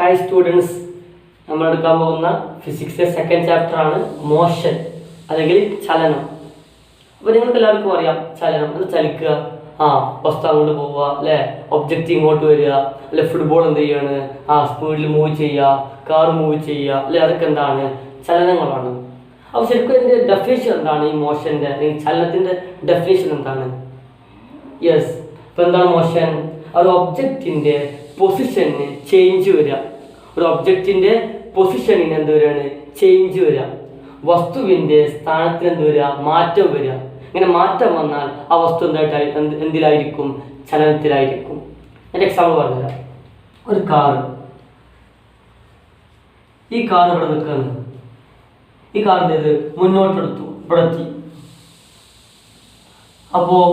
Hi students, നമ്മൾ എടുക്കാൻ പോകുന്ന ഫിസിക്സിലെ സെക്കൻഡ് ചാപ്റ്റർ ആണ് മോഷൻ അല്ലെങ്കിൽ ചലനം. അപ്പോൾ നിങ്ങൾക്ക് എല്ലാവർക്കും അറിയാം ചലനം അത് ചലിക്കുക, വസ്തു അങ്ങോട്ട് പോവുക അല്ലേ, ഒബ്ജക്റ്റ് ഇങ്ങോട്ട് വരിക അല്ലെ, ഫുട്ബോൾ എന്ത് ചെയ്യാണ് സ്പീഡിൽ മൂവ് ചെയ്യുക, കാർ മൂവ് ചെയ്യുക അല്ലെ, അതൊക്കെ എന്താണ് ചലനങ്ങളാണ്. അപ്പോൾ ശരിക്കും ഇതിൻ്റെ ഡെഫിനേഷൻ എന്താണ്? ഈ മോഷൻ്റെ അല്ലെങ്കിൽ ചലനത്തിൻ്റെ ഡെഫിനേഷൻ എന്താണ്? യെസ്, ഇപ്പോൾ എന്താണ് മോഷൻ? ഒരു ഒബ്ജക്റ്റിൻ്റെ പൊസിഷന് ചേഞ്ച് വരിക, ഒരു ഒബ്ജക്റ്റിൻ്റെ പൊസിഷനിന് എന്ത് വരികയാണ്? ചേഞ്ച് വരിക. വസ്തുവിൻ്റെ സ്ഥാനത്തിന് എന്ത് വരിക? മാറ്റം വരിക. ഇങ്ങനെ മാറ്റം വന്നാൽ ആ വസ്തു എന്തിലായിരിക്കും? ചലനത്തിലായിരിക്കും. എൻ്റെ എക്സാമ്പിൾ പറഞ്ഞുതരാം. ഒരു കാറ്, ഈ കാർ ഇവിടെ നിൽക്കുകയാണ്. ഈ കാറിൻ്റെ ഇത് മുന്നോട്ടെടുത്തു, ഇവിടെ എത്തി. അപ്പോൾ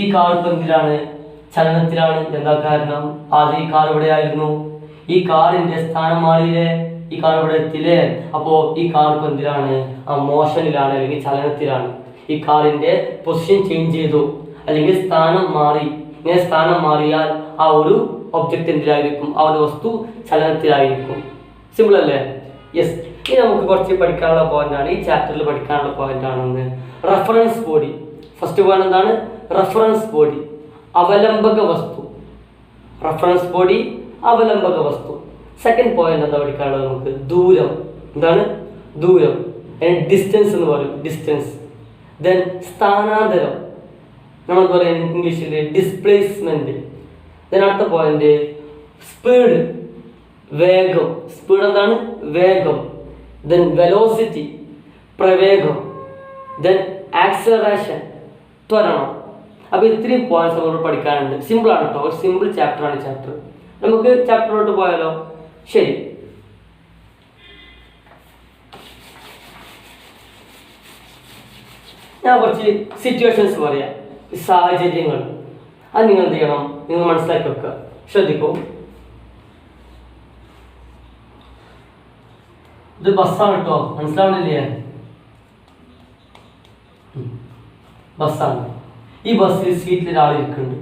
ഈ കാർ ഇപ്പം എന്തിലാണ്? ചലനത്തിലാണ്. എന്താ കാരണം? ആദ്യം ഈ കാർ എവിടെയായിരുന്നു? ഈ കാറിന്റെ സ്ഥാനം മാറിയില്ലേ? ഈ കാർ ഇവിടെ എത്തിയില്ലേ? അപ്പോൾ ഈ കാർ ഇപ്പം എന്തിലാണ്? മോഷനിലാണ് അല്ലെങ്കിൽ ചലനത്തിലാണ്. ഈ കാറിന്റെ പൊസിഷൻ ചേഞ്ച് ചെയ്തു അല്ലെങ്കിൽ സ്ഥാനം മാറി. ഇങ്ങനെ സ്ഥാനം മാറിയാൽ ആ ഒരു ഒബ്ജക്റ്റ് എന്തിലായിരിക്കും? ആ ഒരു വസ്തു ചലനത്തിലായിരിക്കും. സിമ്പിൾ അല്ലേ? യെസ്. ഇനി നമുക്ക് കുറച്ച് പഠിക്കാനുള്ള പോയിന്റാണ്, ഈ ചാപ്റ്ററിൽ പഠിക്കാനുള്ള പോയിന്റാണെന്ന് റെഫറൻസ് ബോഡി. ഫസ്റ്റ് പോയിന്റ് എന്താണ്? റെഫറൻസ് ബോഡി, അവലംബക വസ്തു. റെഫറൻസ് ബോഡി, അവലംബക വസ്തു. സെക്കൻഡ് പോയിന്റ് എന്താ പഠിക്കാനുള്ളത് നമുക്ക്? ദൂരം. എന്താണ്? ദൂരം. ഡിസ്റ്റൻസ് എന്ന് പറയും, ഡിസ്റ്റൻസ്. ദെൻ സ്ഥാനാന്തരം, നമ്മൾ പറയും ഇംഗ്ലീഷിൽ ഡിസ്പ്ലേസ്മെന്റ്. ദെൻ അടുത്ത പോയിന്റ് സ്പീഡ്, വേഗം. സ്പീഡ് എന്താണ്? വേഗം. ദെൻ വെലോസിറ്റി, പ്രവേഗം. ദെൻ ആക്സലറേഷൻ, ത്വരണം. അപ്പോൾ ഇത്രയും പോയിന്റ്സ് നമ്മൾ പഠിക്കാനുണ്ട്. സിമ്പിൾ ആണ് കേട്ടോ, ഒരു സിമ്പിൾ ചാപ്റ്റർ ആണ് ചാപ്റ്റർ. നമുക്ക് ചാപ്റ്ററിലോട്ട് പോയാലോ? ശരി. ഞാൻ കുറച്ച് സിറ്റുവേഷൻസ് പറയാം, സാഹചര്യങ്ങൾ. അത് നിങ്ങൾ എന്ത് ചെയ്യണം? നിങ്ങൾ മനസ്സിലാക്കി വെക്കുക. ശ്രദ്ധിക്കൂ. ഇത് ബസ്സാണ് കേട്ടോ, മനസ്സിലാവണില്ലേ? ബസ്സാണ്. ഈ ബസ്സിൽ സീറ്റിൽ ഒരാൾ ഇരിക്കുന്നുണ്ട്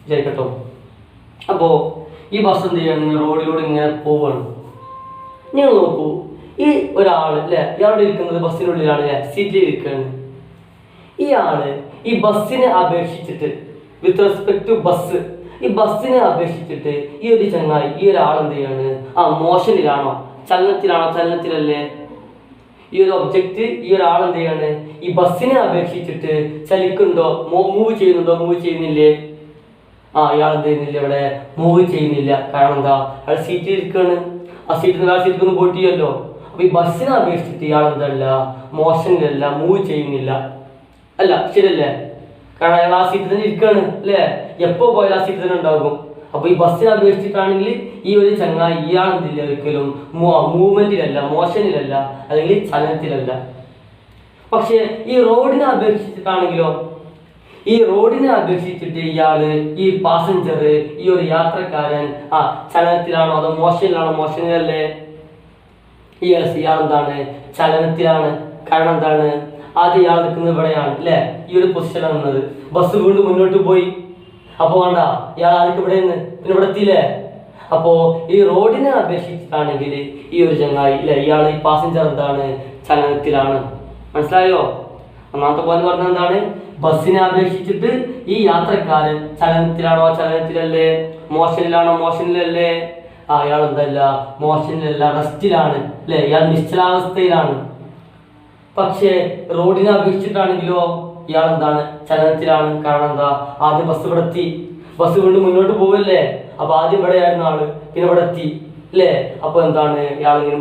വിചാരിക്കട്ടോ. അപ്പോൾ ഈ ബസ് എന്ത് ചെയ്യണം? റോഡിലൂടെ ഇങ്ങനെ പോവുകയാണ്. നിങ്ങൾ നോക്കൂ, ഈ ഒരാൾ അല്ലേ, ഇയാളുടെ ഇരിക്കുന്നത് ബസ്സിനുള്ളിലാണ് അല്ലേ, സീറ്റിൽ ഇരിക്കുകയാണ്. ഈ ആള് ഈ ബസ്സിനെ അപേക്ഷിച്ചിട്ട് വിത്ത് റെസ്പെക്ട് ടു ബസ്, ഈ ബസ്സിനെ അപേക്ഷിച്ചിട്ട് ഈ ഒരു ചങ്ങായി, ഈ ഒരാൾ എന്ത് ചെയ്യാണ്? മോഷനിലാണോ ചലനത്തിലാണോ? ചലനത്തിലല്ലേ. ഈ ഒരു ഒബ്ജക്റ്റ്, ഈ ഒരാൾ എന്ത് ചെയ്യാണ്? ഈ ബസ്സിനെ അപേക്ഷിച്ചിട്ട് ചലിക്കുന്നുണ്ടോ? മൂവ് ചെയ്യുന്നുണ്ടോ? മൂവ് ചെയ്യുന്നില്ലേ? ഇയാൾ എന്ത് ചെയ്യുന്നില്ല, ഇവിടെ മൂവ് ചെയ്യുന്നില്ല. കാരണം എന്താ? അയാൾ സീറ്റിൽ ഇരിക്കുകയാണ്. ആ സീറ്റിൽ നിന്ന് ആ സീറ്റിൽ പോയിട്ട് ചെയ്യല്ലോ. അപ്പൊ ഈ ബസ്സിനെ അപേക്ഷിച്ചിട്ട് ഇയാൾ എന്തല്ല? മോഷനിലല്ല, മൂവ് ചെയ്യുന്നില്ല. അല്ല, ശരിയല്ലേ? കാരണം അയാൾ ആ സീറ്റിൽ തന്നെ ഇരിക്കുകയാണ് അല്ലേ, എപ്പോ പോയാൽ ആ സീറ്റിൽ തന്നെ ഉണ്ടാകും. അപ്പൊ ഈ ബസ്സിനെ അപേക്ഷിച്ചിട്ടാണെങ്കിൽ ഈ ഒരു ചങ്ങായി ഇയാൾ എന്തില്ല, ഒരിക്കലും മൂവ്മെന്റിലല്ല, മോഷനിലല്ല അല്ലെങ്കിൽ ചലനത്തിലല്ല. പക്ഷെ ഈ റോഡിനെ അപേക്ഷിച്ചിട്ടാണെങ്കിലോ, ഈ റോഡിനെ അപേക്ഷിച്ചിട്ട് ഇയാള്, ഈ പാസഞ്ചർ, ഈ ഒരു യാത്രക്കാരൻ ചലനത്തിലാണോ അതോ മോഷനിലാണോ? മോഷനിലല്ലേ. യെസ്, ഇയാൾ എന്താണ്? ചലനത്തിലാണ്. കാരണം എന്താണ്? ആദ്യം ഇയാൾ നിൽക്കുന്നത് ഇവിടെയാണ് അല്ലേ, ഈ ഒരു പൊസിഷനാണ് നിന്നത്. ബസ് വീണ്ടും മുന്നോട്ട് പോയി. അപ്പോൾ വേണ്ട, ഇയാൾ ആർക്ക് ഇവിടെ നിന്ന് പിന്നെ ഇവിടെ എത്തിയില്ലേ. അപ്പോ ഈ റോഡിനെ അപേക്ഷിച്ചിട്ടാണെങ്കിൽ ഈ ഒരു ചങ്ങായി അല്ലെ, ഇയാൾ ഈ പാസഞ്ചർ എന്താണ്? ചലനത്തിലാണ്. മനസ്സിലായോ? ഒന്നാമത്തെ പോയിന്റ് പറഞ്ഞത് എന്താണ്? ബസ്സിനെ അപേക്ഷിച്ചിട്ട് ഈ യാത്രക്കാരൻ ചലനത്തിലാണോ? ചലനത്തിലല്ലേ. മോഷനിലാണോ? മോഷനിലല്ലേ. ഇയാൾ എന്തല്ല? മോഷനിലല്ല, റെസ്റ്റിലാണ് അല്ലെ, ഇയാൾ നിശ്ചലാവസ്ഥയിലാണ്. പക്ഷേ റോഡിനെ അപേക്ഷിച്ചിട്ടാണെങ്കിലോ ഇയാൾ എന്താണ്? ചലനത്തിലാണ്. കാരണം എന്താ? ആദ്യം ബസ് ഇവിടെ എത്തി, ബസ് വീണ്ടും മുന്നോട്ട് പോവല്ലേ. അപ്പൊ ആദ്യം ഇവിടെ ആയിരുന്ന ആള് പിന്നെ ഇവിടെ എത്തി അല്ലേ. അപ്പൊ എന്താണ്? ഇയാൾ ഇങ്ങനെ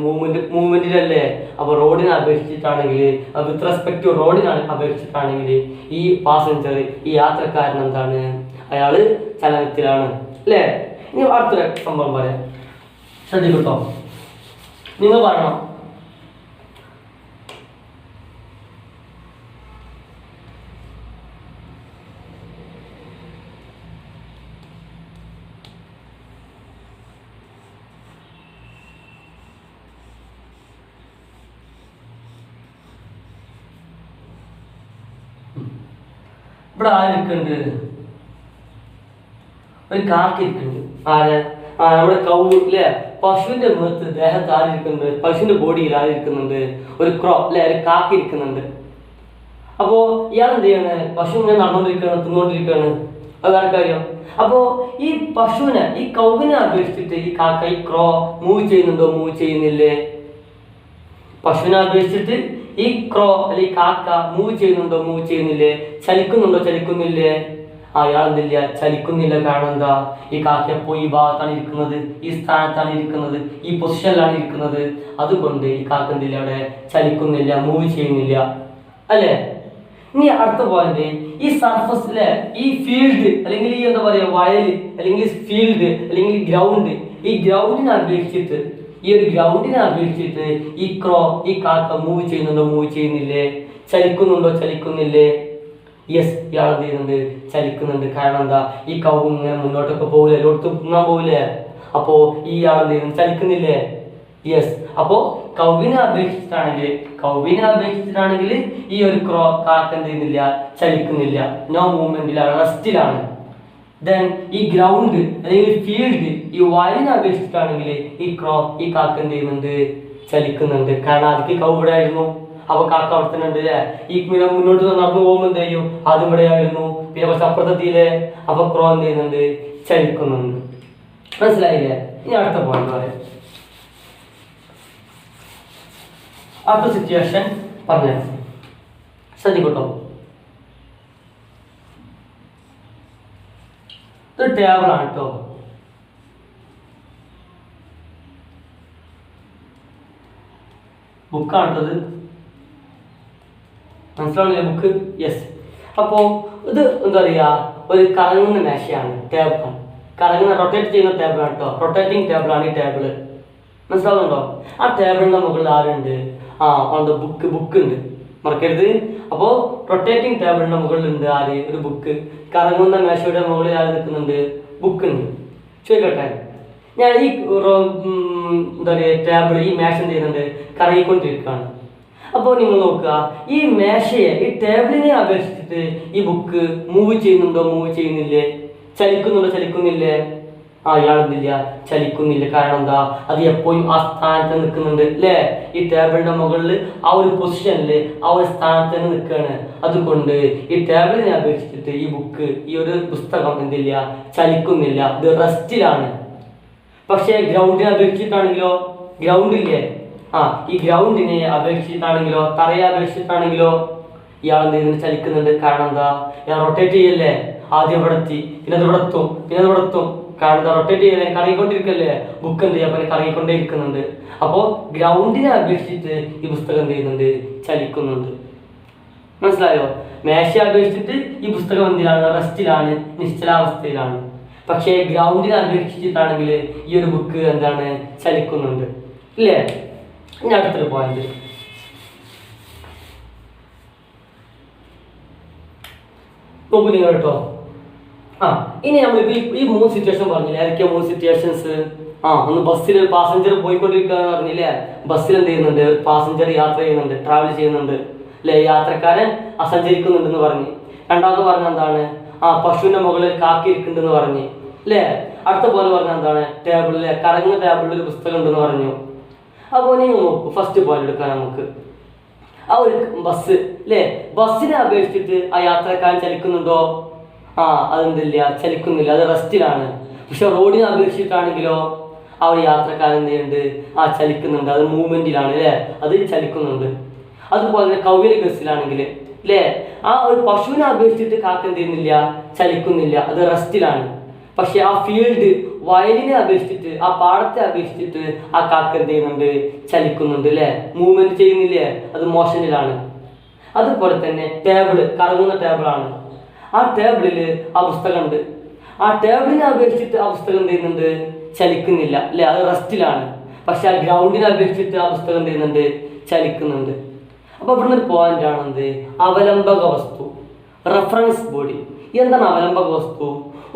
മൂവ്മെന്റിലല്ലേ. അപ്പൊ റോഡിനെ അപേക്ഷിച്ചിട്ടാണെങ്കിൽ, വിത്ത് റെസ്പെക്ട് ടു റോഡിനെ അപേക്ഷിച്ചിട്ടാണെങ്കിൽ ഈ പാസഞ്ചർ, ഈ യാത്രക്കാരൻ എന്താണ്? അയാള് ചലനത്തിലാണ് അല്ലേ. ഇനി അടുത്തൊരു സംഭവം പറയാം, ശ്രദ്ധിക്കട്ടോ. നിങ്ങൾ പറയണം, ഇവിടെ ആരിക്കുന്നുണ്ട്? ഒരു കാക്ക ഇരിക്കുന്നുണ്ട്. ആര്? നമ്മുടെ കൗവ് അല്ലെ പശുവിന്റെ മുഖത്ത് ദേഹത്ത് ആരിക്കുന്നുണ്ട്, പശുവിന്റെ ബോഡിയിൽ ആരിക്കുന്നുണ്ട്, ഒരു ക്രോ അല്ലെ ഒരു കാക്ക ഇരിക്കുന്നുണ്ട്. അപ്പോ ഇയാൾ എന്ത് ചെയ്യാണ്? പശു ഇങ്ങനെ നടന്നുകൊണ്ടിരിക്കുകയാണ്, തിന്നുകൊണ്ടിരിക്കുകയാണ്. അത് വേറെ കാര്യം. അപ്പോ ഈ പശുവിനെ ഈ കൗവിനെ അപേക്ഷിച്ചിട്ട് ഈ കാക്ക ഈ ക്രോ മൂവ് ചെയ്യുന്നുണ്ടോ? മൂവ് ചെയ്യുന്നില്ലേ? പശുവിനെ അപേക്ഷിച്ചിട്ട് ഈ ക്രോ അല്ലെ ഈ കാക്ക മൂവ് ചെയ്യുന്നുണ്ടോ? മൂവ് ചെയ്യുന്നില്ലേ? ചലിക്കുന്നുണ്ടോ? ചലിക്കുന്നില്ലേ? അയാൾ എന്തില്ല? ചലിക്കുന്നില്ല. കാരണം എന്താ? ഈ കാക്ക എപ്പോ ഈ ഭാഗത്താണ് ഇരിക്കുന്നത്, ഈ സ്ഥാനത്താണ് ഇരിക്കുന്നത്, ഈ പൊസിഷനിലാണ് ഇരിക്കുന്നത്. അതുകൊണ്ട് ഈ കാക്ക എന്തില്ല? അവിടെ ചലിക്കുന്നില്ല, മൂവ് ചെയ്യുന്നില്ല അല്ലേ? ഇനി അടുത്ത പോയിന്റ്, ഈ സർഫസിലെ ഈ ഫീൽഡ് അല്ലെങ്കിൽ ഈ എന്താ പറയാ വയൽ അല്ലെങ്കിൽ ഫീൽഡ് അല്ലെങ്കിൽ ഗ്രൗണ്ട്, ഈ ഗ്രൗണ്ടിനെ അപേക്ഷിച്ചിട്ട് ഈ ക്രോ ഈ കാക്ക മൂവ് ചെയ്യുന്നുണ്ടോ? മൂവ് ചെയ്യുന്നില്ലേ? ചലിക്കുന്നുണ്ടോ? ചലിക്കുന്നില്ലേ? യെസ്, ഇയാൾ എന്ത് ചെയ്യുന്നുണ്ട്? ചലിക്കുന്നുണ്ട്. കാരണം എന്താ? ഈ കൗ ഇങ്ങനെ മുന്നോട്ടൊക്കെ പോകില്ലേ, എല്ലായിടത്തും തിന്നാൻ പോകില്ലേ? അപ്പോ ഈ ആൾ എന്ത് ചെയ്യുന്നു? ചലിക്കുന്നില്ലേ? യെസ്. അപ്പോ കൗവിനെ അപേക്ഷിച്ചിട്ടാണെങ്കിൽ ഈ ഒരു ക്രോ കാക്ക എന്ത് ചെയ്യുന്നില്ല? ചലിക്കുന്നില്ല. നോ മൂവ്മെന്റിലാണ്, റെസ്റ്റിലാണ്. ദെൻ ഈ ഗ്രൗണ്ട് അല്ലെങ്കിൽ ഫീൽഡ് ഈ വയലിനെ അപേക്ഷിച്ചിട്ടാണെങ്കിൽ ഈ ക്രോ ഈ കാക്ക എന്ത് ചെയ്യുന്നുണ്ട്? ചലിക്കുന്നുണ്ട്. കാരണം അതിക്ക് കൗ ഇവിടെ ആയിരുന്നു, അപ്പൊ കാക്ക അവിടെ തന്നെ ഉണ്ട് അല്ലേ? ഈ മുന്നോട്ട് നടന്നു പോകുമ്പോൾ എന്ത് ചെയ്യും? അതും ഇവിടെ ആയിരുന്നു. പിന്നെ കുറച്ച് അപ്പുറത്തെത്തിയില്ലേ? അപ്പൊ ക്രോ എന്ത് ചെയ്യുന്നുണ്ട്? ചലിക്കുന്നുണ്ട്. മനസ്സിലായില്ലേ? ഇനി അടുത്ത പോയിന്റ് പറയാം. അടുത്ത സിറ്റുവേഷൻ പറഞ്ഞു ശ്രദ്ധിക്കട്ടോ. ഇത് ടേബിളാണ് കേട്ടോ. ബുക്കാണിട്ടത്, മനസ്സിലാവില്ലേ? ബുക്ക്. യെസ്. അപ്പോ ഇത് എന്താ പറയാ, ഒരു കറങ്ങുന്ന മേശയാണ്, ടേബിളാണ്. കറങ്ങുന്ന റൊട്ടേറ്റ് ചെയ്യുന്ന ടേബിളാണ് കേട്ടോ. റൊട്ടേറ്റിംഗ് ടേബിളാണ് ഈ ടേബിള്. മനസ്സിലാവുന്നുണ്ടോ? ആ ടേബിളിന്റെ മുകളിൽ ആരുണ്ട്? ബുക്ക് ഉണ്ട്, മറക്കരുത്. അപ്പോ റൊട്ടേറ്റിംഗ് ടേബിളിന്റെ മുകളിലുണ്ട് ആര്? ഒരു ബുക്ക്. കറങ്ങുന്ന മേശയുടെ മുകളിൽ ആര് നിൽക്കുന്നുണ്ട്? ബുക്ക് ഉണ്ട്. ചോദിക്കട്ടെ, ഞാൻ ഈ എന്താ പറയുക ടേബിൾ ഈ മേശ എന്ത് ചെയ്യുന്നുണ്ട്? കറങ്ങിക്കൊണ്ടിരിക്കുകയാണ്. അപ്പോൾ നിങ്ങൾ നോക്കുക, ഈ മേശയെ ഈ ടേബിളിനെ അപേക്ഷിച്ചിട്ട് ഈ ബുക്ക് മൂവ് ചെയ്യുന്നുണ്ടോ? മൂവ് ചെയ്യുന്നില്ലേ? ചലിക്കുന്നുണ്ടോ? ചലിക്കുന്നില്ലേ? ഇയാൾ എന്തില്ല? ചലിക്കുന്നില്ല. കാരണം എന്താ? അത് എപ്പോഴും ആ സ്ഥാനത്ത് നിൽക്കുന്നുണ്ട് അല്ലേ? ഈ ടേബിളിന്റെ മുകളിൽ ആ ഒരു പൊസിഷനില് ആ ഒരു സ്ഥാനത്ത് തന്നെ നിൽക്കുകയാണ്. അതുകൊണ്ട് ഈ ടേബിളിനെ അപേക്ഷിച്ചിട്ട് ഈ ബുക്ക് ഈ ഒരു പുസ്തകം എന്തില്ല? ചലിക്കുന്നില്ല, ഇത് റെസ്റ്റിലാണ്. പക്ഷേ ഗ്രൗണ്ടിനെ അപേക്ഷിച്ചിട്ടാണെങ്കിലോ, ഗ്രൗണ്ട് ഇല്ലേ? ഈ ഗ്രൗണ്ടിനെ അപേക്ഷിച്ചിട്ടാണെങ്കിലോ, തറയെ അപേക്ഷിച്ചിട്ടാണെങ്കിലോ ഇയാൾ എന്ത് ചെയ്യുന്നത്? ചലിക്കുന്നുണ്ട്. കാരണം എന്താ? ഇയാൾ റൊട്ടേറ്റ് ചെയ്യല്ലേ? ആദ്യം ഇവിടെ എത്തി, പിന്നെ അത് ഇവിടെ എത്തും, പിന്നെ അത് ഇവിടെ എത്തും. കാരണം റൊട്ടേറ്റ് ചെയ്യലേ, കറങ്ങിക്കൊണ്ടിരിക്കല്ലേ? ബുക്ക് എന്ത് ചെയ്യാൻ കറങ്ങിക്കൊണ്ടേ ഇരിക്കുന്നുണ്ട്. അപ്പോ ഗ്രൗണ്ടിനെ അപേക്ഷിച്ചിട്ട് ഈ പുസ്തകം എന്ത് ചെയ്യുന്നുണ്ട്? ചലിക്കുന്നുണ്ട്. മനസ്സിലായോ? മേശയെ അപേക്ഷിച്ചിട്ട് ഈ പുസ്തകം എന്തിനാണ്? റെസ്റ്റിലാണ്, നിശ്ചലാവസ്ഥയിലാണ്. പക്ഷേ ഗ്രൗണ്ടിനെ അപേക്ഷിച്ചിട്ടാണെങ്കിൽ ഈ ഒരു ബുക്ക് എന്താണ്? ചലിക്കുന്നുണ്ട് ഇല്ലേ? ഇനി അടുത്തൊരു പോയിന്റ്, നോക്കൂ നിങ്ങൾ കേട്ടോ. ഇനി നമ്മളിപ്പോ ഈ 3 സിറ്റുവേഷൻ പറഞ്ഞില്ലേ? ഏതൊക്കെയാ 3 സിറ്റുവേഷൻസ്? ഒന്ന് ബസ്സിൽ പാസഞ്ചർ പോയിക്കൊണ്ടിരിക്കുക പറഞ്ഞില്ലേ? ബസ്സിൽ എന്ത് ചെയ്യുന്നുണ്ട്? പാസഞ്ചർ യാത്ര ചെയ്യുന്നുണ്ട്, ട്രാവൽ ചെയ്യുന്നുണ്ട് അല്ലെ? യാത്രക്കാരൻ സഞ്ചരിക്കുന്നുണ്ടെന്ന് പറഞ്ഞു. രണ്ടാമത് പറഞ്ഞ എന്താണ്? പശുവിന്റെ മുകളിൽ കാക്കി ഇരിക്കുന്നുണ്ടെന്ന് പറഞ്ഞു അല്ലേ? അടുത്ത പോലെ പറഞ്ഞ എന്താണ്? ടേബിളിലെ കറങ്ങുന്ന ടേബിളിൽ ഒരു പുസ്തകം ഉണ്ടെന്ന് പറഞ്ഞു. അപ്പോൾ നിങ്ങൾ നോക്കൂ, ഫസ്റ്റ് പോയിന്റ് എടുക്കാൻ നമുക്ക്. ആ ഒരു ബസ് അല്ലേ? ബസ്സിനെ അപേക്ഷിച്ചിട്ട് ആ യാത്രക്കാരൻ ചലിക്കുന്നുണ്ടോ? അതെന്തില്ല? ചലിക്കുന്നില്ല, അത് റെസ്റ്റിലാണ്. പക്ഷെ റോഡിനെ അപേക്ഷിച്ചിട്ടാണെങ്കിലോ ആ ഒരു യാത്രക്കാരൻ എന്ത് ചെയ്യുന്നുണ്ട്? ചലിക്കുന്നുണ്ട്, അത് മൂവ്മെന്റിലാണ് അല്ലേ? അത് ചലിക്കുന്നുണ്ട്. അതുപോലെ തന്നെ കൗവിലെ ബസ്സിലാണെങ്കിൽ അല്ലേ, ആ ഒരു പശുവിനെ അപേക്ഷിച്ചിട്ട് കാക്ക എന്ത് ചെയ്യുന്നില്ല? ചലിക്കുന്നില്ല, അത് റെസ്റ്റിലാണ്. പക്ഷെ ആ ഫീൽഡ് വയലിനെ അപേക്ഷിച്ചിട്ട്, ആ പാടത്തെ അപേക്ഷിച്ചിട്ട് ആ കാക്ക എന്ത് ചെയ്യുന്നുണ്ട്? ചലിക്കുന്നുണ്ട് അല്ലേ? മൂവ്മെന്റ് ചെയ്യുന്നില്ലേ? അത് മോഷനിലാണ്. അതുപോലെ തന്നെ ടേബിള്, കറങ്ങുന്ന ടേബിളാണ്. ആ ടേബിളില് ആ പുസ്തകമുണ്ട്. ആ ടേബിളിനെ അപേക്ഷിച്ചിട്ട് ആ പുസ്തകം എന്ത് ചെയ്യുന്നുണ്ട്? ചലിക്കുന്നില്ല അല്ലെ? അത് റെസ്റ്റിലാണ്. പക്ഷെ ആ ഗ്രൗണ്ടിനെ അപേക്ഷിച്ചിട്ട് ആ പുസ്തകം എന്ത് ചെയ്യുന്നുണ്ട്? ചലിക്കുന്നുണ്ട്. അപ്പൊ ഇവിടുന്ന് ഒരു പോയിന്റ് ആണെന്ത്? അവലംബക വസ്തു, റെഫറൻസ് ബോഡി. എന്താണ് അവലംബക വസ്തു?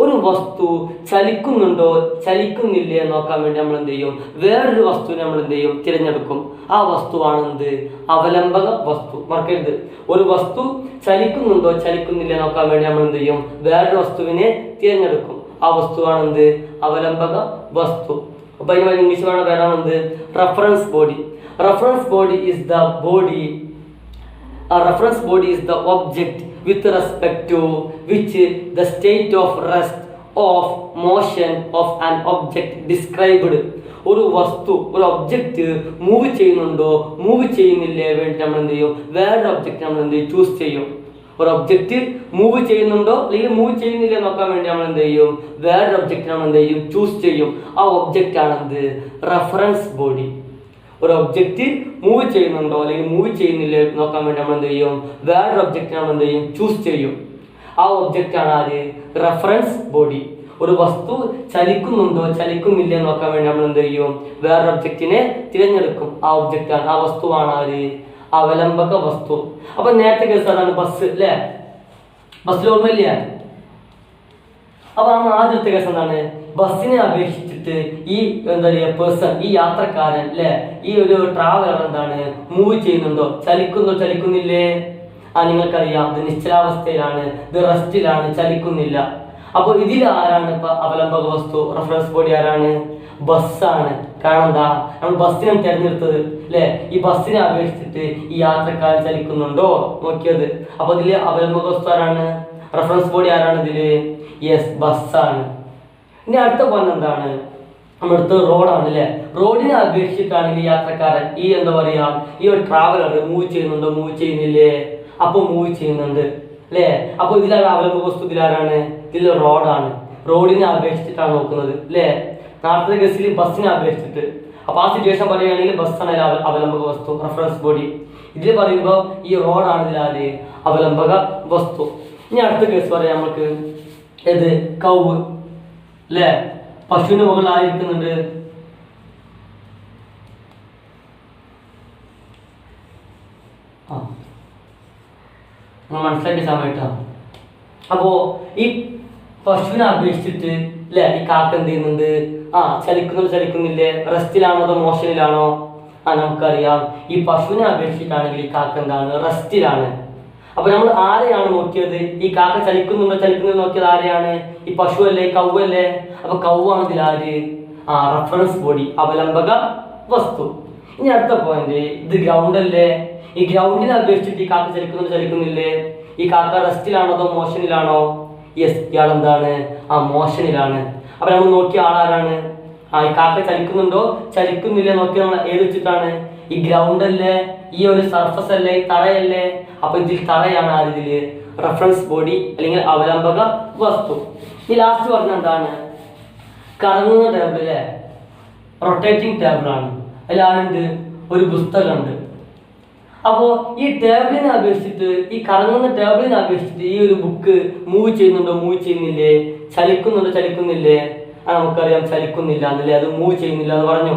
ഒരു വസ്തു ചലിക്കുന്നുണ്ടോ ചലിക്കുന്നില്ലേ നോക്കാൻ വേണ്ടി നമ്മൾ എന്ത് ചെയ്യും? വേറൊരു വസ്തുവിനെ നമ്മൾ എന്ത് ചെയ്യും? തിരഞ്ഞെടുക്കും. ആ വസ്തുവാണ് എന്ത്? അവലംബക വസ്തു. മറക്കരുത്, ഒരു വസ്തു ചലിക്കുന്നുണ്ടോ ചലിക്കുന്നില്ലേ നോക്കാൻ വേണ്ടി നമ്മൾ എന്ത് ചെയ്യും? വേറൊരു വസ്തുവിനെ തിരഞ്ഞെടുക്കും. ആ വസ്തുവാണ് എന്ത്? അവലംബക വസ്തു. അപ്പൊ അതിന് ഇംഗ്ലീഷ് വേണം പേരാണ് എന്ത്? Reference body. Reference body is the body. A reference body is the object with respect to which the state of rest of motion of an object described. ഒരു വസ്തു, ഒരു ഒബ്ജക്റ്റ് മൂവ് ചെയ്യുന്നുണ്ടോ മൂവ് ചെയ്യുന്നില്ലേ വേണ്ടി നമ്മൾ എന്ത് ചെയ്യും? വേറൊരു ഒബ്ജക്റ്റ് നമ്മൾ എന്ത് ചെയ്യും? ചൂസ് ചെയ്യും. ഒരു ഒബ്ജക്റ്റ് മൂവ് ചെയ്യുന്നുണ്ടോ അല്ലെങ്കിൽ മൂവ് ചെയ്യുന്നില്ലേ നോക്കാൻ വേണ്ടി നമ്മൾ എന്ത് ചെയ്യും? വേറൊരു ഒബ്ജക്റ്റ് നമ്മൾ എന്ത് ചെയ്യും? ചൂസ് ചെയ്യും. ആ ഒബ്ജക്റ്റ് ആണ് എന്ത്? Reference body. ഒരു ഒബ്ജക്റ്റ് മൂവ് ചെയ്യുന്നുണ്ടോ അല്ലെങ്കിൽ മൂവ് ചെയ്യുന്നില്ലേ നോക്കാൻ വേണ്ടി നമ്മൾ എന്ത് ചെയ്യും? വേറൊരു ഒബ്ജക്റ്റ് നമ്മൾ എന്ത് ചെയ്യും? ചൂസ് ചെയ്യും. ആ ഒബ്ജക്റ്റ് ആണ് ആര്? Reference body. ഒരു വസ്തു ചലിക്കുന്നുണ്ടോ ചലിക്കുന്നില്ലേ നോക്കാൻ വേണ്ടി നമ്മൾ എന്ത് ചെയ്യും? വേറൊരു ഒബ്ജക്റ്റിനെ തിരഞ്ഞെടുക്കും. ആ ഒബ്ജക്റ്റ് ആണ്, ആ വസ്തുവാണ് ആര്? അവലംബക വസ്തു. അപ്പൊ നേരത്തെ കേസ് അതാണ് ബസ് അല്ലേ? ബസ്സിൽ ഓർമ്മയില്ലേ? അപ്പൊ നമ്മൾ ആദ്യത്തെ കേസ് എന്താണ്? ബസ്സിനെ അപേക്ഷിച്ചിട്ട് ഈ എന്താ പറയുക പേഴ്സൺ, ഈ യാത്രക്കാരൻ അല്ലെ, ഈ ഒരു ട്രാവലർ എന്താണ്? മൂവ് ചെയ്യുന്നുണ്ടോ ചലിക്കുന്നില്ലേ? നിങ്ങൾക്കറിയാം ഇത് നിശ്ചലാവസ്ഥയിലാണ്, ഇത് റെസ്റ്റിലാണ്, ചലിക്കുന്നില്ല. അപ്പൊ ഇതിൽ ആരാണ് ഇപ്പൊ അവലംബക വസ്തു? റഫറൻസ് ബോഡി ആരാണ്? ബസ്സാണ്. കാരണം എന്താ? നമ്മൾ ബസ്സിനാണ് തിരഞ്ഞെടുത്തത് അല്ലെ? ഈ ബസ്സിനെ അപേക്ഷിച്ചിട്ട് ഈ യാത്രക്കാരൻ ചലിക്കുന്നുണ്ടോ നോക്കിയത്. അപ്പൊ ഇതില് അവലംബക വസ്തു ആരാണ്? റഫറൻസ് ബോഡി ആരാണ് ഇതില്? യെസ്, ബസ്സാണ്. ഇനി അടുത്ത പോയിന്റ് എന്താണ്? നമ്മുടെ അടുത്ത് റോഡാണ് അല്ലെ? റോഡിനെ അപേക്ഷിച്ചിട്ടാണെങ്കിൽ യാത്രക്കാരൻ, ഈ എന്താ പറയാ, ഈ ഒരു ട്രാവലർ മൂവ് ചെയ്യുന്നുണ്ടോ മൂവ് ചെയ്യുന്നില്ലേ? അപ്പൊ മൂവ് ചെയ്യുന്നുണ്ട് അല്ലേ? അപ്പൊ ഇതിലാണ് അവലംബക വസ്തു. ഇതിലാരാണ്? ഇതിൽ റോഡാണ്. റോഡിനെ അപേക്ഷിച്ചിട്ടാണ് നോക്കുന്നത് അല്ലേ? നാളത്തെ കേസിൽ ബസ്സിനെ അപേക്ഷിച്ചിട്ട്. അപ്പൊ ആ സിറ്റുവേഷൻ പറയുകയാണെങ്കിൽ ബസ്സാണ് അവലംബക വസ്തു, റഫറൻസ് ബോഡി. ഇതിൽ പറയുമ്പോൾ ഈ റോഡാണ് ഇതിലാര്? അവലംബക വസ്തു. ഇനി അടുത്ത കേസ് പറയാം നമുക്ക്. ഏത്? കൗവ് അല്ലേ? പശുവിന്റെ മുകളിൽ ആയിരിക്കുന്നുണ്ട്. മനസ്സിലാക്കിയ സമയത്താ. അപ്പോ ഈ പശുവിനെ അപേക്ഷിച്ചിട്ട് അല്ലെ ഈ കാക്ക എന്ത് ചെയ്യുന്നുണ്ട്? ചലിക്കുന്നില്ലേ? റെസ്റ്റിലാണോ അതോ മോഷനിലാണോ? നമുക്കറിയാം ഈ പശുവിനെ അപേക്ഷിച്ചിട്ടാണെങ്കിൽ ഈ കാക്ക എന്താണ്? റെസ്റ്റിലാണ്. അപ്പൊ നമ്മൾ ആരെയാണ് നോക്കിയത്? ഈ കാക്ക ചലിക്കുന്നുണ്ടോ നോക്കിയത് ആരെയാണ്? ഈ പശു അല്ലേ, കൗവല്ലേ? അപ്പൊ കൗവാണ് ഇതിലാര്? റഫറൻസ് ബോഡി, അവലംബക വസ്തു. ഇനി അടുത്ത പോയിന്റ്, ഇത് ഗ്രൗണ്ട് അല്ലേ? ഈ ഗ്രൗണ്ടിനെ അപേക്ഷിച്ചിട്ട് ഈ കാക്ക ചലിക്കുന്നില്ലേ? ഈ കാക്ക റെസ്റ്റിലാണോ അതോ മോഷനിലാണോ? യെസ്, ഇയാൾ എന്താണ്? മോഷനിലാണ്. അപ്പൊ നമ്മൾ നോക്കിയ ആളാരാണ്? ഈ കാക്ക ചലിക്കുന്നുണ്ടോ ചലിക്കുന്നില്ലേ നോക്കിയ നമ്മൾ ഏത് വെച്ചിട്ടാണ്? ഈ ഗ്രൗണ്ട് അല്ലേ, ഈ ഒരു സർഫസ് അല്ലേ, ഈ തറയല്ലേ? അപ്പൊ ഇതിൽ തറയാണ് ആരിതില്? റഫറൻസ് ബോഡി അല്ലെങ്കിൽ അവലംബക വസ്തു. ഈ ലാസ്റ്റ് പറഞ്ഞ എന്താണ്? കറങ്ങുന്ന ടേബിൾ അല്ലേ? റൊട്ടേറ്റിംഗ് ടേബിൾ ആണ്. അതിൽ ആരുണ്ട്? ഒരു പുസ്തകമുണ്ട്. അപ്പോ ഈ ടേബിളിനെ അപേക്ഷിച്ചിട്ട്, ഈ കറങ്ങുന്ന ടേബിളിനെ അപേക്ഷിച്ചിട്ട് ഈ ഒരു ബുക്ക് മൂവ് ചെയ്യുന്നുണ്ടോ മൂവ് ചെയ്യുന്നില്ലേ? ചലിക്കുന്നില്ലേ? നമുക്കറിയാം ചലിക്കുന്നില്ല എന്നല്ലേ, അത് മൂവ് ചെയ്യുന്നില്ല എന്ന് പറഞ്ഞു.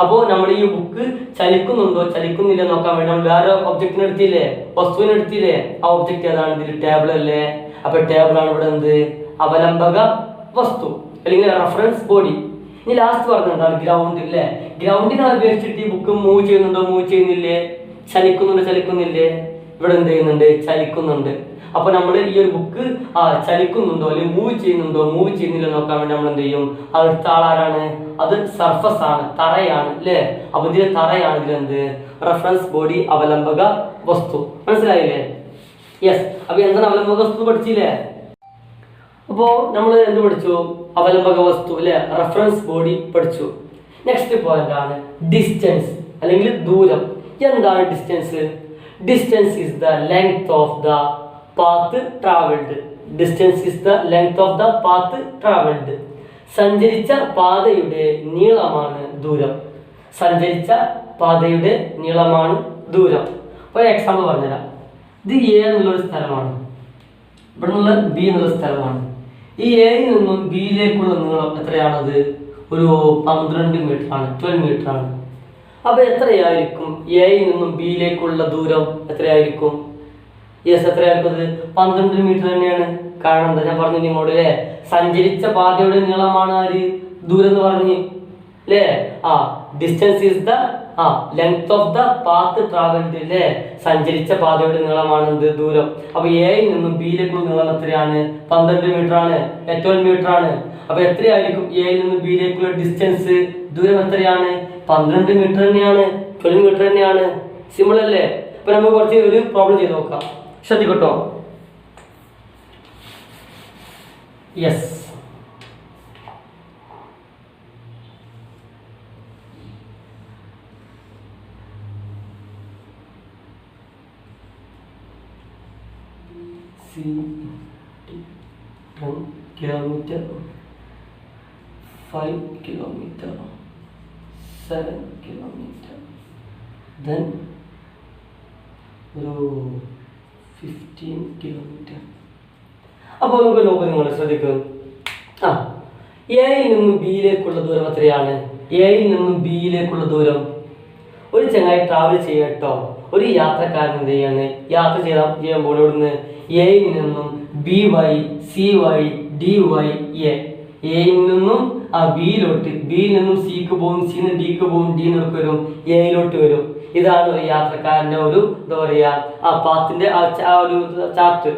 അപ്പോൾ നമ്മൾ ഈ ബുക്ക് ചലിക്കുന്നുണ്ടോ ചലിക്കുന്നില്ല നോക്കാൻ വേണ്ടി നമ്മൾ വേറെ ഒബ്ജക്റ്റിനെ എടുത്തില്ലേ? വസ്തുവിനെ എടുത്തില്ലേ? ആ ഒബ്ജക്റ്റ് ഏതാണ്? ഇതിൽ ടേബിൾ അല്ലേ? അപ്പൊ ടേബിൾ ആണ് ഇവിടെ എന്ത്? അവലംബക വസ്തു അല്ലെങ്കിൽ റഫറൻസ് ബോഡി. ഇനി ലാസ്റ്റ് പറഞ്ഞത് എന്താണ്? ഗ്രൗണ്ട് അല്ലേ? ഗ്രൗണ്ടിനെ അപേക്ഷിച്ചിട്ട് ഈ ബുക്ക് മൂവ് ചെയ്യുന്നുണ്ടോ മൂവ് ചെയ്യുന്നില്ലേ? ചലിക്കുന്നില്ലേ? ഇവിടെ എന്ത് ചെയ്യുന്നുണ്ട്? ചലിക്കുന്നുണ്ട്. അപ്പൊ നമ്മൾ ഈ ഒരു ബുക്ക് ചലിക്കുന്നുണ്ടോ അല്ലെങ്കിൽ മൂവ് ചെയ്യുന്നില്ല നോക്കാൻ വേണ്ടി നമ്മൾ എന്ത് ചെയ്യും? അടുത്ത ആളാരാണ്? അത് സർഫസ് ആണ്, തറയാണ് അല്ലേ? അപ്പൊ ഇതിലെ തറയാണ് ഇതിലെന്ത്? റഫറൻസ് ബോഡി, അവലംബക വസ്തു. മനസ്സിലായില്ലേ? യെസ്. അപ്പൊ എന്താണ് അവലംബക വസ്തു പഠിച്ചില്ലേ? അപ്പോ നമ്മൾ എന്ത് പഠിച്ചു? അവലംബക വസ്തു അല്ലെ, റഫറൻസ് ബോഡി പഠിച്ചു. നെക്സ്റ്റ് പോയിന്റ് ആണ് ഡിസ്റ്റൻസ് അല്ലെങ്കിൽ ദൂരം. എന്താണ് distance? Distance is the length of the path travelled. Distance is the length of the path travelled. സഞ്ചരിച്ച പാതയുടെ നീളമാണ് ദൂരം. സഞ്ചരിച്ച പാതയുടെ നീളമാണ് ദൂരം. ഒരു എക്സാമ്പിൾ പറഞ്ഞുതരാം. ഇത് എ എന്നുള്ളൊരു സ്ഥലമാണ്, ഇവിടെ നിന്നുള്ള ബി എന്നുള്ള സ്ഥലമാണ്. ഈ എയിൽ നിന്നും ബിയിലേക്കുള്ള നീളം എത്രയാണത്? ഒരു 12 മീറ്റർ ആണ്, 12 മീറ്റർ ആണ്. അപ്പൊ എത്രയായിരിക്കും എയിൽ നിന്നും ബിയിലേക്കുള്ള ദൂരം? എത്രയായിരിക്കും? യെസ്, എത്രയായിരിക്കും? അത് 12 മീറ്റർ തന്നെയാണ്. കാരണം എന്താ? ഞാൻ പറഞ്ഞു നിങ്ങളോട് അല്ലേ, സഞ്ചരിച്ച പാതയുടെ നീളമാണ് ആര്? ദൂരം എന്ന് പറഞ്ഞ് അല്ലേ? ആ distance is the length of the path travelled അല്ലേ? സഞ്ചരിച്ച പാതയുടെ നീളമാണ് എന്ത്? ദൂരം. അപ്പൊ എയിൽ നിന്നും ബിയിലേക്കുള്ള നീളം എത്രയാണ്? 12 മീറ്റർ ആണ്, 12 മീറ്റർ ആണ്. അപ്പൊ എത്രയായിരിക്കും എയിൽ നിന്നും ബിയിലേക്കുള്ള ഡിസ്റ്റൻസ്? ദൂരം എത്രയാണ്? 12 മീറ്റർ തന്നെയാണ്, 12 മീറ്റർ തന്നെയാണ്. സിമ്പിൾ അല്ലേ? അപ്പൊ നമുക്ക് കുറച്ച് ഒരു പ്രോബ്ലം ചെയ്ത് നോക്കാം. ശ്രദ്ധിക്കട്ടോ. Yes, C 10 kilometer, 5 kilometer, 7 kilometer, then 15 kilometer. അപ്പോൾ നമുക്ക് നോക്കാം, നിങ്ങൾ ശ്രദ്ധിക്കും. എയിൽ നിന്നും ബിയിലേക്കുള്ള ദൂരം എത്രയാണ്? എയിൽ നിന്നും ബിയിലേക്കുള്ള ദൂരം ഒരു ചങ്ങായി ട്രാവൽ ചെയ്യട്ടോ. ഒരു യാത്രക്കാരൻ എന്ത് ചെയ്യാണ്? യാത്ര ചെയ്യുമ്പോൾ ഇവിടുന്ന് എയിൽ നിന്നും B Y C Y D Y എയിൽ നിന്നും ബിയിലോട്ട്, ബിയിൽ നിന്നും സിക്ക് പോകും, സിന്ന് ഡിക്ക് പോകും, ഡി നിന്നൊക്കെ വരും, എയിലോട്ട് വരും. ഇതാണ് ഒരു യാത്രക്കാരൻ്റെ ഒരു എന്താ പറയുക പാത്തിന്റെ ആ ഒരു ചാർട്ട്.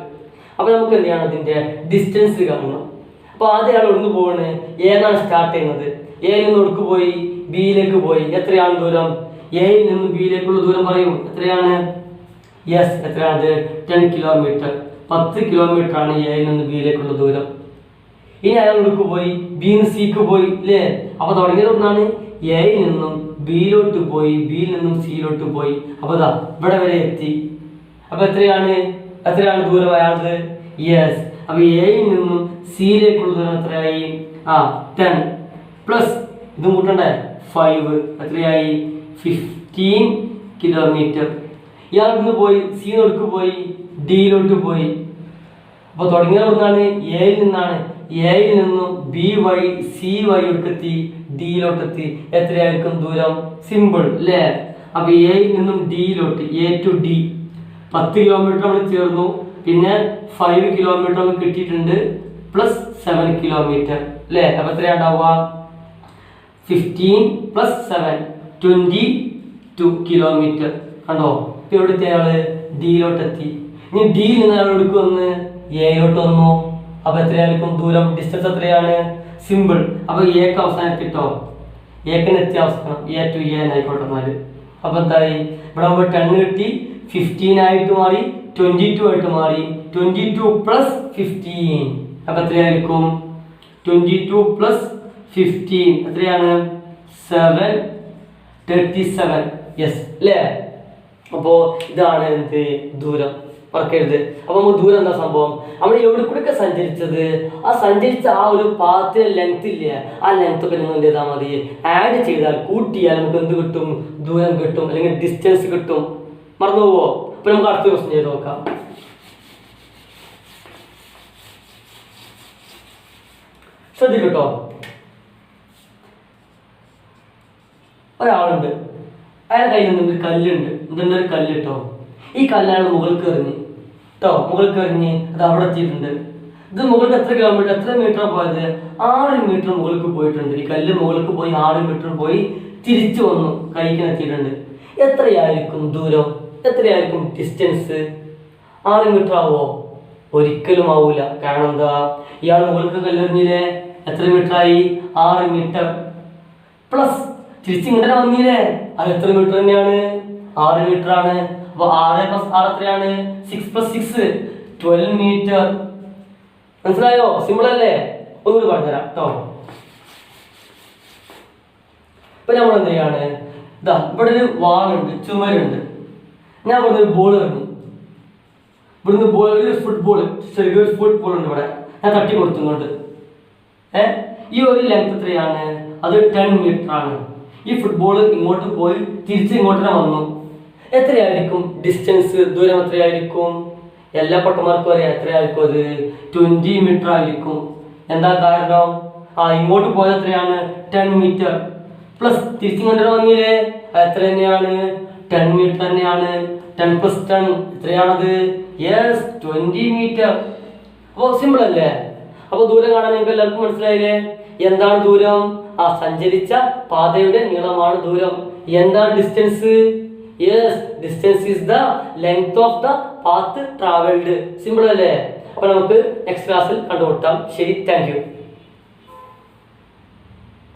അപ്പൊ നമുക്ക് എന്ത് ചെയ്യണം? അതിന്റെ ഡിസ്റ്റൻസ് കാണണം. അപ്പൊ ആദ്യം ആൾ ഇവിടുന്ന് പോവാണ്, ഏതാണ് സ്റ്റാർട്ട് ചെയ്യുന്നത്? എയിൽ നിന്ന് ഒടുക്ക് പോയി? ബിയിലേക്ക് പോയി. എത്രയാണ് ദൂരം? എയിൽ നിന്ന് ബിയിലേക്കുള്ള ദൂരം പറയും. എത്രയാണ്? യെസ്, എത്രയാണ്? 10 കിലോമീറ്റർ. 10 കിലോമീറ്റർ ആണ് എയിൽ നിന്ന് ബിയിലേക്കുള്ള ദൂരം. ഇനി അയാൾ ഒടുക്ക് പോയി? ബിന്ന് സിക്ക് പോയി അല്ലേ? അപ്പൊ തുടങ്ങിയത് ഒന്നാണ് എയിൽ നിന്നും ബിയിലോട്ട് പോയി, ബിയിൽ നിന്നും സിയിലോട്ട് പോയി. അപ്പൊ ഇതാ ഇവിടെ വരെ എത്തി. അപ്പൊ എത്രയാണ് ദൂരം അയാളത്? യെസ്. അപ്പൊ എയിൽ നിന്നും സിയിലേക്കുള്ള ദൂരം എത്രയായി? 10 പ്ലസ് ഇതും കൂട്ടണ്ടേ 5. എത്രയായി? 15 കിലോമീറ്റർ. ഇയാൾ നിന്ന് പോയി സിന്നൊടുക്ക് പോയി? ഡിയിലോട്ട് പോയി. അപ്പൊ തുടങ്ങിയത് ഒന്നാണ് എയിൽ നിന്നാണ്. എയിൽ നിന്നും ബി വഴി സി വഴി എടുക്കെത്തി, ഡിയിലോട്ടെത്തി. എത്രയായിരിക്കും ദൂരം? സിമ്പിൾ അല്ലേ? അപ്പൊ എയിൽ നിന്നും ഡിയിലോട്ട്, എ ടു ഡി 10 കിലോമീറ്റർ നമ്മൾ ചേർന്നു. പിന്നെ 5 കിലോമീറ്റർ നമുക്ക് കിട്ടിയിട്ടുണ്ട്, പ്ലസ് 7 കിലോമീറ്റർ അല്ലേ? അപ്പൊ എത്രയാണ്ടാവുക? 15 പ്ലസ് 7 22 കിലോമീറ്റർ. കണ്ടോ? ഇപ്പൊ എവിടുത്തെ അയാള്? ഡിയിലോട്ടെത്തി. ഇനി ഡിയിൽ നിന്ന് അയാൾ എടുക്കുമെന്ന് എയിലോട്ട് വന്നു. അപ്പൊ എത്രയായിരിക്കും ദൂരം? ഡിസ്റ്റൻസ് എത്രയാണ്? സിമ്പിൾ. അപ്പൊ എക്ക് അവസാനത്തിട്ടോ, എക്കിന് എത്തിയ അവസാനം എ ടു എ ആയിക്കോട്ടെ. എന്നാല് അപ്പൊ എന്തായി? ഇവിടെ 10 കിട്ടി, 15 ആയിട്ട് മാറി, 22 ആയിട്ട് മാറി. 22 പ്ലസ് 15 അപ്പൊ എത്രയായിരിക്കും? 22 പ്ലസ് 15 എത്രയാണ്? 737. യെസ് അല്ലേ? അപ്പോ ഇതാണ് എന്ത്? ദൂരം. മറക്കരുത്. അപ്പൊ നമുക്ക് ദൂരം എന്താ സംഭവം? നമ്മൾ എവിടെ കൂടെയൊക്കെ സഞ്ചരിച്ചത്, സഞ്ചരിച്ച ആ ഒരു പാത്തിലെ ലെങ്ത് ഇല്ലേ, ആ ലെങ്ത് ഒക്കെ നിങ്ങൾ എന്ത് ചെയ്താൽ മതി? ആഡ് ചെയ്താൽ, കൂട്ടിയാൽ നമുക്ക് എന്ത് കിട്ടും? ദൂരം കിട്ടും, അല്ലെങ്കിൽ ഡിസ്റ്റൻസ് കിട്ടും. മറന്നു പോവോ? അപ്പൊ നമുക്ക് അടുത്ത ക്വസ്റ്റ്യൻ ചെയ്ത് നോക്കാം. ശ്രദ്ധിക്കട്ടോ. ഒരാളുണ്ട്, അയാളുടെ കയ്യിൽ നിന്നൊരു കല്ലുണ്ട്. എന്തുണ്ട്? ഒരു കല്ല് കേട്ടോ. ഈ കല്ലാണ് മുകൾക്ക് എറിഞ്ഞ് കേട്ടോ, മുകൾക്ക് എറിഞ്ഞ് അത് അവിടെ എത്തിയിട്ടുണ്ട്. ഇത് മുകളിൽ എത്ര കിലോമീറ്റർ, എത്ര മീറ്റർ പോയത്? 6 മീറ്റർ മുകൾക്ക് പോയിട്ടുണ്ട്. ഈ കല്ല് മുകൾക്ക് പോയി 6 മീറ്റർ പോയി തിരിച്ചു വന്നു, കൈക്ക് എത്തിയിട്ടുണ്ട്. എത്രയായിരിക്കും ദൂരം? എത്രയായിരിക്കും ഡിസ്റ്റൻസ്? 6 മീറ്റർ ആവോ? ഒരിക്കലും ആവൂല. കാരണം എന്താ? ഇയാൾ മുകൾക്ക് കല്ലെറിഞ്ഞില്ലേ? എത്ര മീറ്റർ ആയി? 6 മീറ്റർ പ്ലസ് തിരിച്ചിങ്ങനെ വന്നില്ലേ? അത് എത്ര മീറ്റർ തന്നെയാണ്? 6 മീറ്റർ ആണ്. അപ്പൊ 6 പ്ലസ് 6 എത്രയാണ്? 6 പ്ലസ് 6 12 മീറ്റർ. മനസ്സിലായോ? സിമ്പിൾ അല്ലേ? ഒന്നുകൂടി പറഞ്ഞുതരാം കേട്ടോ. ഇപ്പൊ നമ്മൾ എന്ത് ചെയ്യാണ്? ഇതാ ഇവിടെ ഒരു വാളുണ്ട്, ചുമരുണ്ട്. ഞാൻ ഇവിടുന്ന് ഒരു ബോൾ എറിഞ്ഞു. ഇവിടുന്ന് ഒരു ഫുട്ബോൾ, ചെറിയൊരു ഫുട്ബോൾ ഉണ്ട് ഇവിടെ. ഞാൻ തട്ടി കൊടുത്തുകൊണ്ട് ഈ ഒരു ലെങ്ത് എത്രയാണ്? അത് 10 മീറ്റർ ആണ്. ഈ ഫുട്ബോൾ ഇങ്ങോട്ട് പോയി തിരിച്ച് ഇങ്ങോട്ട് വന്നു. എത്രയായിരിക്കും ഡിസ്റ്റൻസ്? ദൂരം എത്രയായിരിക്കും? എല്ലാ പൊട്ടന്മാർക്കും അറിയാം എത്രയായിരിക്കും. അത് 20 മീറ്റർ ആയിരിക്കും. എന്താ കാരണം? ഇങ്ങോട്ട് പോയത് എത്രയാണ്? 10 മീറ്റർ പ്ലസ് തിരിച്ചിങ്ങോട്ട് വന്നില്ലേ? എത്ര തന്നെയാണ്? 10 മീറ്റർ തന്നെയാണ്. 10 പ്ലസ് 10 എത്രയാണത്? Yes, 20 meter. അപ്പോൾ സിമ്പിൾ അല്ലേ? അപ്പോൾ ദൂരം കാണാൻ നിങ്ങൾക്ക് എല്ലാവർക്കും മനസ്സിലായില്ലേ? എന്താണ് ദൂരം? ആ സഞ്ചരിച്ച പാതയുടെ നീളമാണ് ദൂരം. എന്താണ് distance? Yes, distance is the length of the path travelled. Simple അല്ലേ? അപ്പൊ നമുക്ക് നെക്സ്റ്റ് ക്ലാസ്സിൽ കണ്ടുമുട്ടാം. ശരി, താങ്ക് യു.